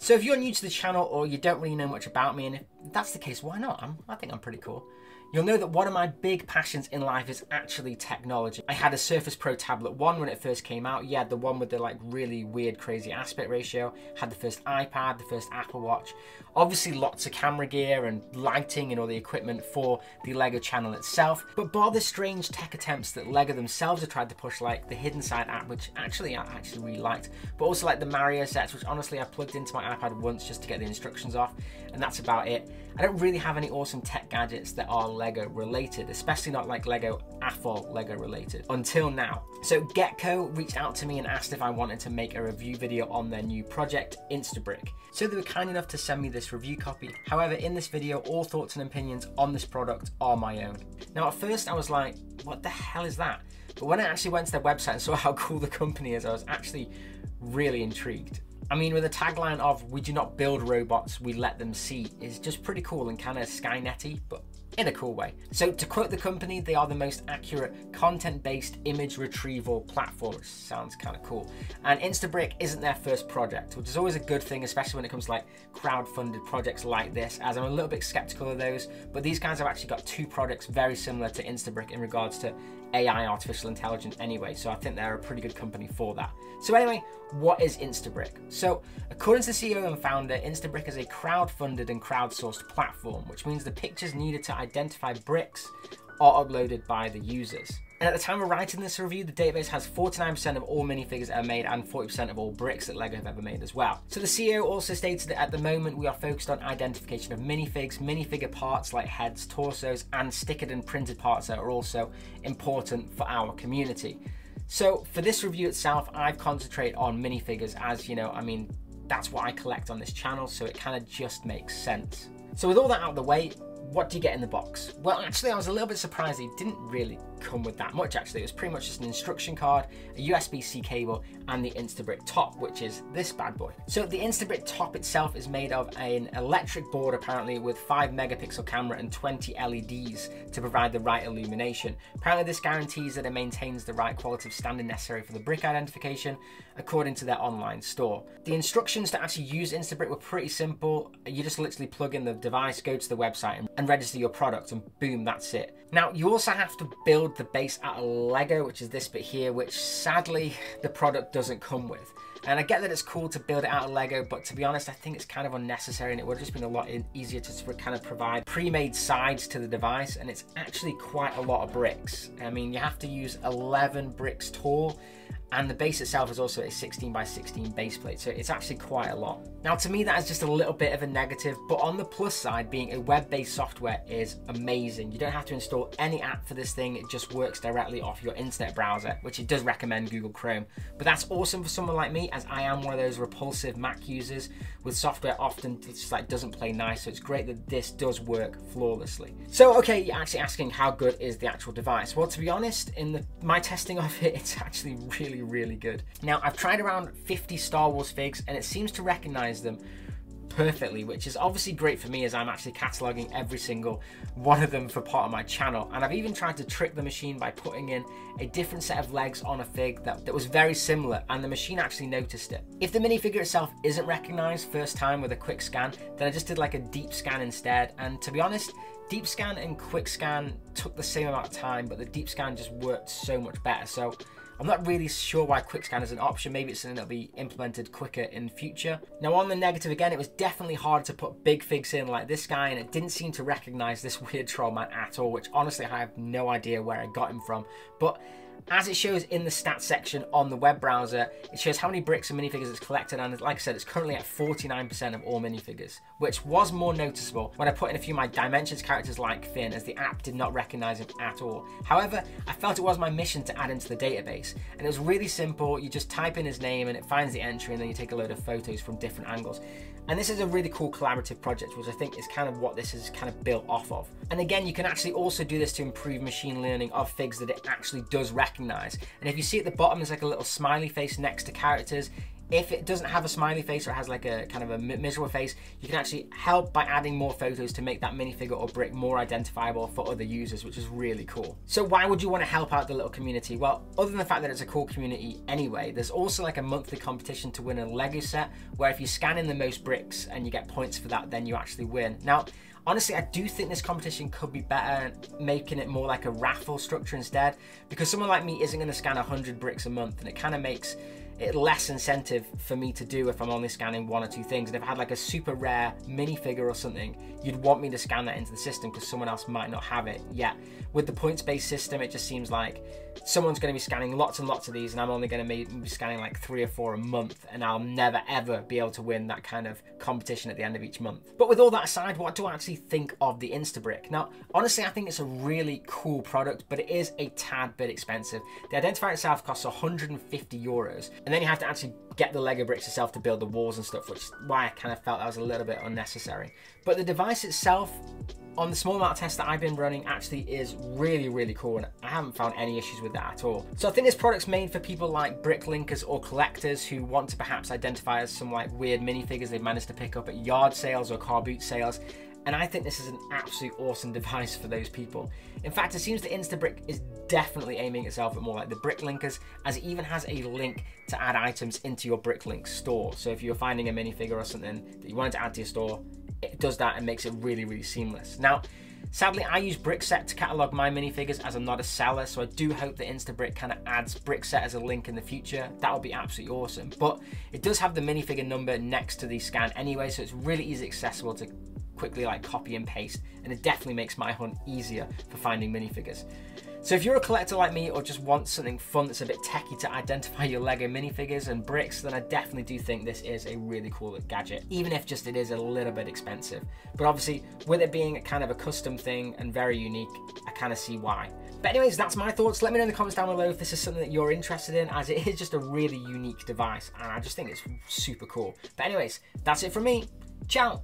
So if you're new to the channel or you don't really know much about me, and if that's the case, why not? I think I'm pretty cool. You'll know that one of my big passions in life is actually technology. I had a Surface Pro Tablet 1 when it first came out. You had the one with the like really weird, crazy aspect ratio. Had the first iPad, the first Apple Watch. Obviously lots of camera gear and lighting and all the equipment for the LEGO channel itself. But bar the strange tech attempts that LEGO themselves have tried to push, like the Hidden Side app, which I actually really liked, but also like the Mario sets, which honestly I plugged into my iPad once just to get the instructions off, and that's about it. I don't really have any awesome tech gadgets that are LEGO related, especially not like Lego AFOL LEGO related, until now. So Getco reached out to me and asked if I wanted to make a review video on their new project, Instabrick. So they were kind enough to send me this review copy. However, in this video, all thoughts and opinions on this product are my own. Now at first I was like, what the hell is that? But when I actually went to their website and saw how cool the company is, I was actually really intrigued. I mean, with a tagline of "we do not build robots, we let them see" is just pretty cool and kind of Skynet-y, but in a cool way. So to quote the company, they are the most accurate content-based image retrieval platform, which sounds kind of cool. And Instabrick isn't their first project, which is always a good thing, especially when it comes to like crowd-funded projects like this, as I'm a little bit skeptical of those. But these guys have actually got two projects very similar to Instabrick in regards to AI, artificial intelligence anyway, so I think they're a pretty good company for that. So anyway, what is Instabrick? So according to the CEO and founder, Instabrick is a crowd-funded and crowdsourced platform, which means the pictures needed to identify bricks are uploaded by the users. And at the time of writing this review, the database has 49% of all minifigures ever made and 40% of all bricks that LEGO have ever made as well. So the CEO also stated that at the moment we are focused on identification of minifigs, minifigure parts like heads, torsos, and stickered and printed parts that are also important for our community. So for this review itself, I've concentrated on minifigures as, you know, I mean, that's what I collect on this channel, so it kind of just makes sense. So with all that out of the way, what do you get in the box? Well, actually, I was a little bit surprised it didn't really come with that much, actually. It was pretty much just an instruction card, a USB-C cable, and the Instabrick top, which is this bad boy. So the Instabrick top itself is made of an electric board, apparently, with 5 megapixel camera and 20 LEDs to provide the right illumination. Apparently, this guarantees that it maintains the right qualitative standard necessary for the brick identification, according to their online store. The instructions to actually use Instabrick were pretty simple. You just literally plug in the device, go to the website, and register your product, and boom, that's it. Now, you also have to build the base out of Lego, which is this bit here, which sadly the product doesn't come with. And I get that it's cool to build it out of Lego, but to be honest, I think it's kind of unnecessary, and it would have just been a lot easier to kind of provide pre-made sides to the device, and it's actually quite a lot of bricks. I mean, you have to use 11 bricks tall, and the base itself is also a 16 by 16 base plate, so it's actually quite a lot. Now to me that is just a little bit of a negative, but on the plus side, being a web-based software is amazing. You don't have to install any app for this thing, it just works directly off your internet browser, which it does recommend Google Chrome. But that's awesome for someone like me, as I am one of those repulsive Mac users with software often just like doesn't play nice, so it's great that this does work flawlessly. So okay, you're actually asking how good is the actual device? Well, to be honest, in my testing of it, it's actually really good. Now, I've tried around 50 Star Wars figs and it seems to recognize them perfectly, which is obviously great for me as I'm actually cataloging every single one of them for part of my channel. And I've even tried to trick the machine by putting in a different set of legs on a fig that was very similar, and the machine actually noticed it. If the minifigure itself isn't recognized first time with a quick scan, then I just did like a deep scan instead, and to be honest, deep scan and quick scan took the same amount of time, but the deep scan just worked so much better. So I'm not really sure why quick scan is an option. Maybe it's something that'll be implemented quicker in future. Now on the negative again, it was definitely hard to put big figs in like this guy, and it didn't seem to recognize this weird troll man at all, which honestly I have no idea where I got him from. But as it shows in the stats section on the web browser, it shows how many bricks and minifigures it's collected, and like I said, it's currently at 49% of all minifigures, which was more noticeable when I put in a few of my Dimensions characters like Finn, as the app did not recognize him at all. However, I felt it was my mission to add him to the database, and it was really simple. You just type in his name and it finds the entry, and then you take a load of photos from different angles. And this is a really cool collaborative project, which I think is kind of what this is kind of built off of. And again, you can actually also do this to improve machine learning of figs that it actually does recognize. And if you see at the bottom, there's like a little smiley face next to characters. If it doesn't have a smiley face or it has like a kind of a miserable face, you can actually help by adding more photos to make that minifigure or brick more identifiable for other users, which is really cool. So why would you want to help out the little community? Well, other than the fact that it's a cool community anyway, there's also like a monthly competition to win a Lego set, where if you scan in the most bricks and you get points for that, then you actually win. Now, honestly, I do think this competition could be better, making it more like a raffle structure instead, because someone like me isn't going to scan 100 bricks a month, and it kind of makes it less incentive for me to do if I'm only scanning 1 or 2 things. And if I had like a super rare minifigure or something, you'd want me to scan that into the system because someone else might not have it yet. With the points-based system, it just seems like someone's going to be scanning lots and lots of these, and I'm only going to be scanning like 3 or 4 a month, and I'll never ever be able to win that kind of competition at the end of each month. But with all that aside, what do I actually think of the Instabrick? Now, honestly, I think it's a really cool product, but it is a tad bit expensive. The identifier itself costs €150, and then you have to actually get the Lego bricks itself to build the walls and stuff, which is why I kind of felt that was a little bit unnecessary. But the device itself, on the small amount of tests that I've been running, actually is really, really cool, and I haven't found any issues with that at all. So I think this product's made for people like brick linkers or collectors who want to perhaps identify as some like weird minifigures they've managed to pick up at yard sales or car boot sales. And I think this is an absolute awesome device for those people. In fact, it seems the Instabrick is definitely aiming itself at more like the brick linkers, as it even has a link to add items into your Bricklink store. So if you're finding a minifigure or something that you wanted to add to your store, it does that and makes it really, really seamless. Now, sadly, I use Brickset to catalog my minifigures, as I'm not a seller, so I do hope that Instabrick kind of adds Brickset as a link in the future. That would be absolutely awesome. But it does have the minifigure number next to the scan anyway, so it's really easy accessible to quickly like copy and paste, and it definitely makes my hunt easier for finding minifigures. So if you're a collector like me, or just want something fun that's a bit techy to identify your Lego minifigures and bricks, then I definitely do think this is a really cool gadget, even if just it is a little bit expensive. But obviously, with it being kind of a custom thing and very unique, I kind of see why. But anyways, that's my thoughts. Let me know in the comments down below if this is something that you're interested in, as it is just a really unique device, and I just think it's super cool. But anyways, that's it from me. Ciao!